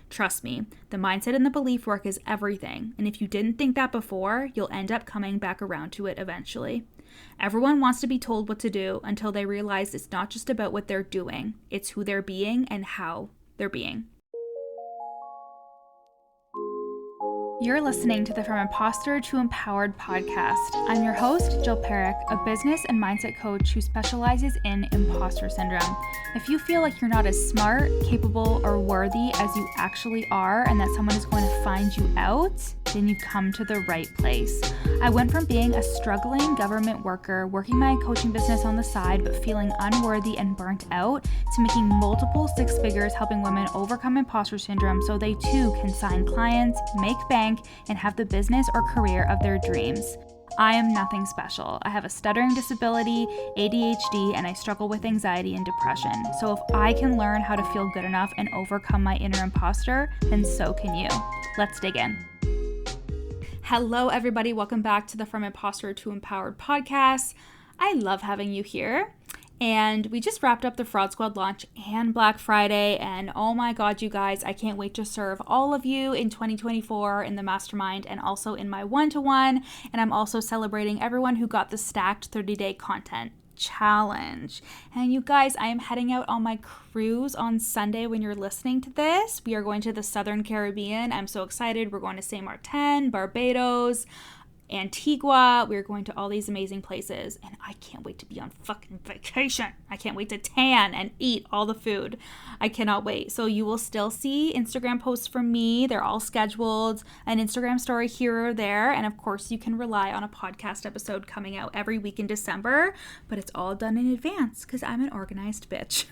Trust me, the mindset and the belief work is everything. And if you didn't think that before, you'll end up coming back around to it eventually. Everyone wants to be told what to do until they realize it's not just about what they're doing, it's who they're being and how they're being. You're listening to the From Imposter to Empowered podcast. I'm your host, Jill Perrick, a business and mindset coach who specializes in imposter syndrome. If you feel like you're not as smart, capable, or worthy as you actually are, and that someone is going to find you out, then you've come to the right place. I went from being a struggling government worker, working my coaching business on the side, but feeling unworthy and burnt out, to making multiple six figures helping women overcome imposter syndrome so they too can sign clients, make bank, and have the business or career of their dreams. I am nothing special. I have a stuttering disability, ADHD, and I struggle with anxiety and depression. So if I can learn how to feel good enough and overcome my inner imposter, then so can you. Let's dig in. Hello, everybody. Welcome back to the From Imposter to Empowered podcast. I love having you here. And we just wrapped up the Fraud Squad launch and Black Friday. And oh my God, you guys, I can't wait to serve all of you in 2024 in the mastermind and also in my one-to-one. And I'm also celebrating everyone who got the stacked 30-day content challenge. And you guys, I am heading out on my cruise on Sunday when you're listening to this. We are going to the Southern Caribbean. I'm so excited. We're going to St. Martin, Barbados, Antigua. We're going to all these amazing places, and I can't wait to be on fucking vacation. I can't wait to tan and eat all the food. I cannot wait. So you will still see Instagram posts from me. They're all scheduled, an Instagram story here or there, and of course you can rely on a podcast episode coming out every week in December, but it's all done in advance because I'm an organized bitch.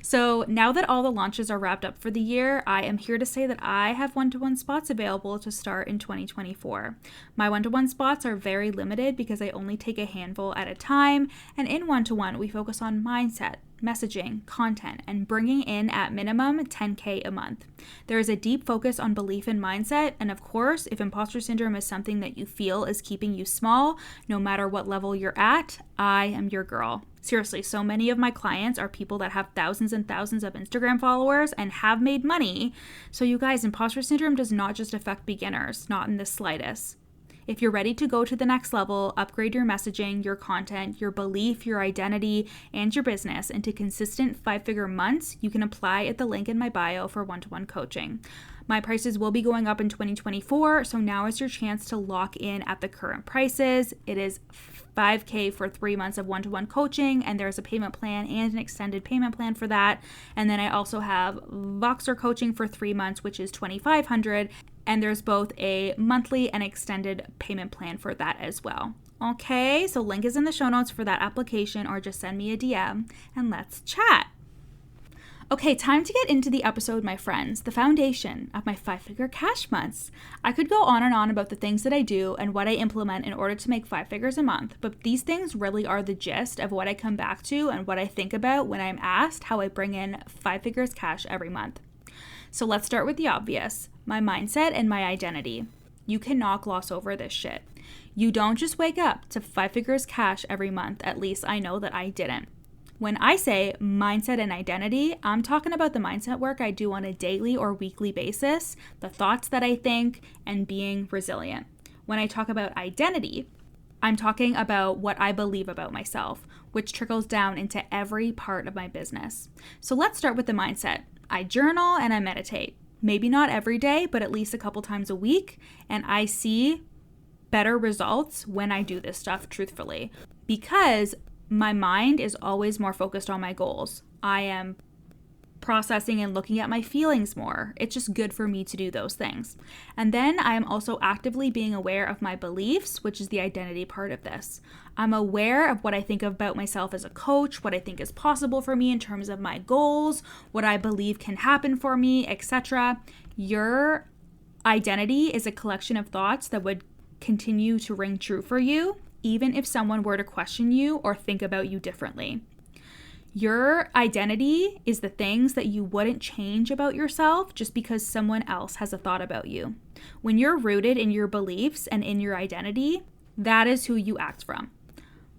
So now that all the launches are wrapped up for the year, I am here to say that I have one-to-one spots available to start in 2024. My one-to-one spots are very limited because I only take a handful at a time, and in one-to-one we focus on mindset, messaging, content, and bringing in at minimum $10K a month. There is a deep focus on belief and mindset, and of course, if imposter syndrome is something that you feel is keeping you small, no matter what level you're at, I am your girl. Seriously, so many of my clients are people that have thousands and thousands of Instagram followers and have made money. So you guys, imposter syndrome does not just affect beginners, not in the slightest. If you're ready to go to the next level, upgrade your messaging, your content, your belief, your identity, and your business into consistent 5-figure months, you can apply at the link in my bio for one-to-one coaching. My prices will be going up in 2024, so now is your chance to lock in at the current prices. It is $5K for 3 months of one-to-one coaching, and there's a payment plan and an extended payment plan for that. And then I also have Voxer coaching for 3 months, which is $2,500, and there's both a monthly and extended payment plan for that as well. Okay, so link is in the show notes for that application, or just send me a DM and let's chat. Okay, time to get into the episode, my friends, the foundation of my 5-figure cash months. I could go on and on about the things that I do and what I implement in order to make 5 figures a month, but these things really are the gist of what I come back to and what I think about when I'm asked how I bring in 5 figures cash every month. So let's start with the obvious, my mindset and my identity. You cannot gloss over this shit. You don't just wake up to 5 figures cash every month, at least I know that I didn't. When I say mindset and identity, I'm talking about the mindset work I do on a daily or weekly basis, the thoughts that I think, and being resilient. When I talk about identity, I'm talking about what I believe about myself, which trickles down into every part of my business. So let's start with the mindset. I journal and I meditate. Maybe not every day, but at least a couple times a week, and I see better results when I do this stuff truthfully, because my mind is always more focused on my goals. I am processing and looking at my feelings more. It's just good for me to do those things. And then I am also actively being aware of my beliefs, which is the identity part of this. I'm aware of what I think about myself as a coach, what I think is possible for me in terms of my goals, what I believe can happen for me, etc. Your identity is a collection of thoughts that would continue to ring true for you, even if someone were to question you or think about you differently. Your identity is the things that you wouldn't change about yourself just because someone else has a thought about you. When you're rooted in your beliefs and in your identity, that is who you act from.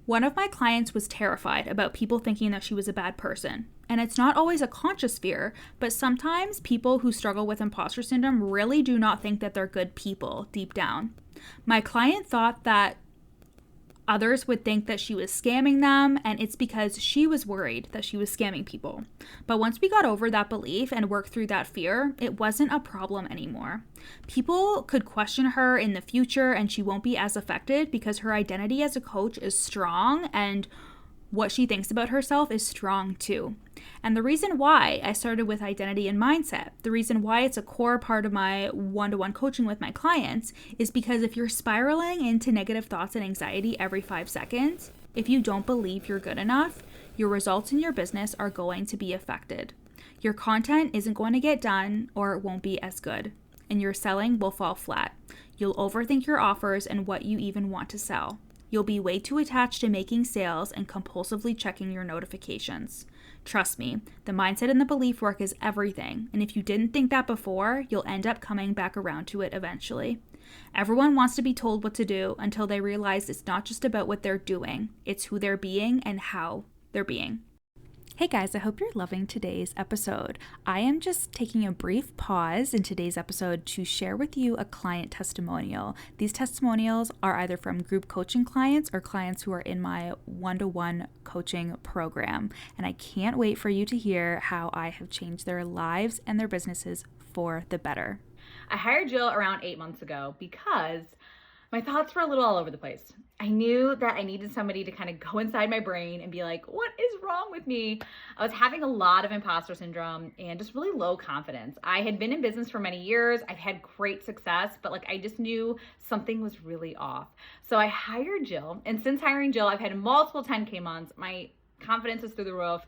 One of my clients was terrified about people thinking that she was a bad person. And it's not always a conscious fear, but sometimes people who struggle with imposter syndrome really do not think that they're good people deep down. My client thought that others would think that she was scamming them, and it's because she was worried that she was scamming people. But once we got over that belief and worked through that fear, it wasn't a problem anymore. People could question her in the future, and she won't be as affected because her identity as a coach is strong, and what she thinks about herself is strong too. And the reason why I started with identity and mindset, the reason why it's a core part of my one-to-one coaching with my clients, is because if you're spiraling into negative thoughts and anxiety every 5 seconds, if you don't believe you're good enough, your results in your business are going to be affected. Your content isn't going to get done, or it won't be as good, and your selling will fall flat. You'll overthink your offers and what you even want to sell. You'll be way too attached to making sales and compulsively checking your notifications. Trust me, the mindset and the belief work is everything, and if you didn't think that before, you'll end up coming back around to it eventually. Everyone wants to be told what to do until they realize it's not just about what they're doing, it's who they're being and how they're being. Hey guys, I hope you're loving today's episode. I am just taking a brief pause in today's episode to share with you a client testimonial. These testimonials are either from group coaching clients or clients who are in my one-to-one coaching program. And I can't wait for you to hear how I have changed their lives and their businesses for the better. I hired Jill around 8 months ago because my thoughts were a little all over the place. I knew that I needed somebody to kind of go inside my brain and be like, what is wrong with me? I was having a lot of imposter syndrome and just really low confidence. I had been in business for many years. I've had great success, but I just knew something was really off. So I hired Jill, and since hiring Jill, I've had multiple 10K months. My confidence is through the roof.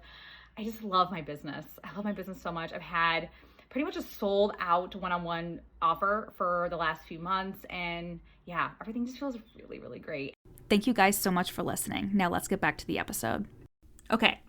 I just love my business. I love my business so much. I've had pretty much a sold out one-on-one offer for the last few months. And yeah, everything just feels really, really great. Thank you guys so much for listening. Now let's get back to the episode. Okay,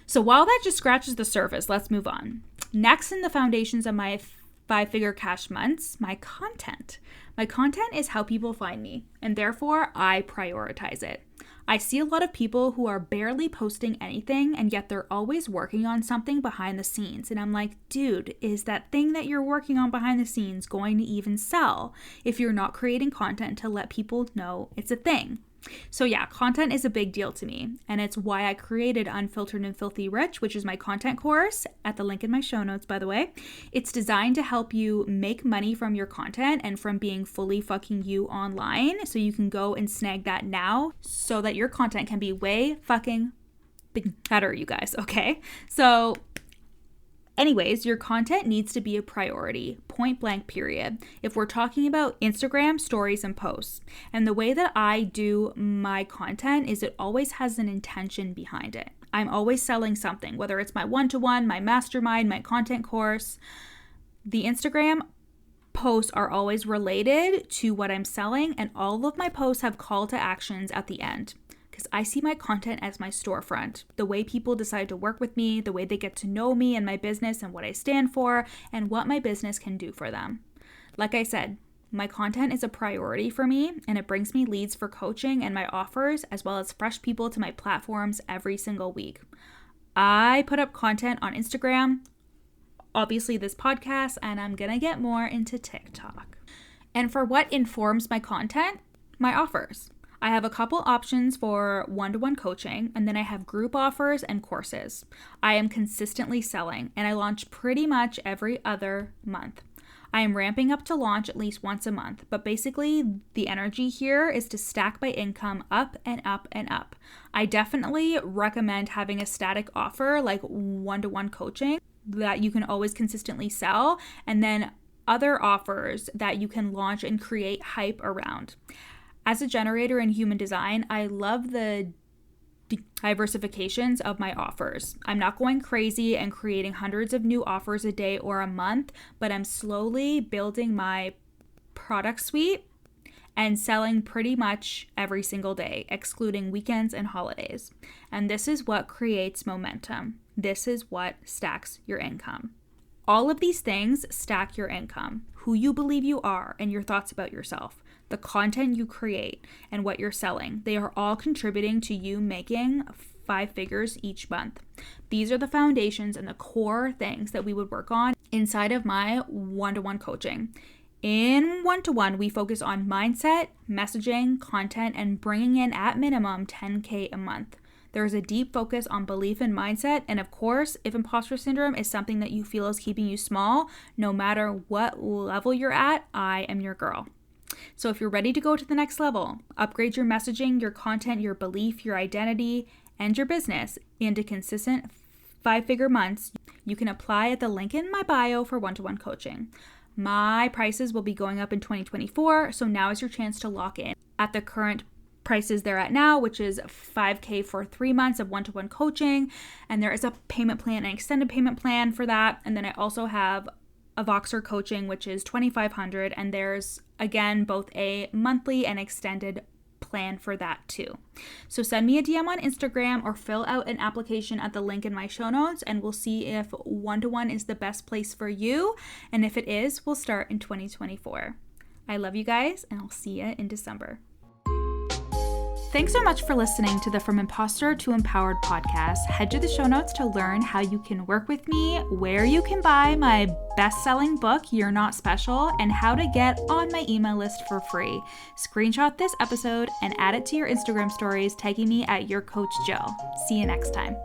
so while that just scratches the surface, let's move on. Next in the foundations of my 5-figure cash months, my content. My content is how people find me, and therefore I prioritize it. I see a lot of people who are barely posting anything, and yet they're always working on something behind the scenes. And I'm like, dude, is that thing that you're working on behind the scenes going to even sell if you're not creating content to let people know it's a thing? So yeah, content is a big deal to me, and it's why I created Unfiltered and Filthy Rich, which is my content course at the link in my show notes, by the way. It's designed to help you make money from your content and from being fully fucking you online, so you can go and snag that now so that your content can be way fucking better, you guys, okay? So anyways, your content needs to be a priority, point blank, period. If we're talking about Instagram stories and posts, and the way that I do my content is it always has an intention behind it. I'm always selling something, whether it's my one-to-one, my mastermind, my content course. The Instagram posts are always related to what I'm selling, and all of my posts have call to actions at the end. Because I see my content as my storefront, the way people decide to work with me, the way they get to know me and my business and what I stand for and what my business can do for them. Like I said, my content is a priority for me, and it brings me leads for coaching and my offers, as well as fresh people to my platforms every single week. I put up content on Instagram, obviously this podcast, and I'm gonna get more into TikTok. And for what informs my content? My offers. I have a couple options for one-to-one coaching, and then I have group offers and courses. I am consistently selling, and I launch pretty much every other month. I am ramping up to launch at least once a month, but basically the energy here is to stack my income up and up and up. I definitely recommend having a static offer like one-to-one coaching that you can always consistently sell, and then other offers that you can launch and create hype around. As a generator in human design, I love the diversifications of my offers. I'm not going crazy and creating hundreds of new offers a day or a month, but I'm slowly building my product suite and selling pretty much every single day, excluding weekends and holidays. And this is what creates momentum. This is what stacks your income. All of these things stack your income, who you believe you are, and your thoughts about yourself. the content you create, and what you're selling. They are all contributing to you making 5 figures each month. These are the foundations and the core things that we would work on inside of my one-to-one coaching. In one-to-one, we focus on mindset, messaging, content, and bringing in at minimum $10K a month. There is a deep focus on belief and mindset. And of course, if imposter syndrome is something that you feel is keeping you small, no matter what level you're at, I am your girl. So if you're ready to go to the next level, upgrade your messaging, your content, your belief, your identity, and your business into consistent 5-figure months, you can apply at the link in my bio for one-to-one coaching. My prices will be going up in 2024, so now is your chance to lock in at the current prices they're at now, which is $5K for 3 months of one-to-one coaching. And there is a payment plan, an extended payment plan for that. And then I also have a Voxer coaching, which is $2,500. And there's, again, both a monthly and extended plan for that too. So send me a DM on Instagram or fill out an application at the link in my show notes, and we'll see if one-to-one is the best place for you. And if it is, we'll start in 2024. I love you guys, and I'll see you in December. Thanks so much for listening to the From Imposter to Empowered podcast. Head to the show notes to learn how you can work with me, where you can buy my best-selling book, You're Not Special, and how to get on my email list for free. Screenshot this episode and add it to your Instagram stories, tagging me at YourCoachJill. See you next time.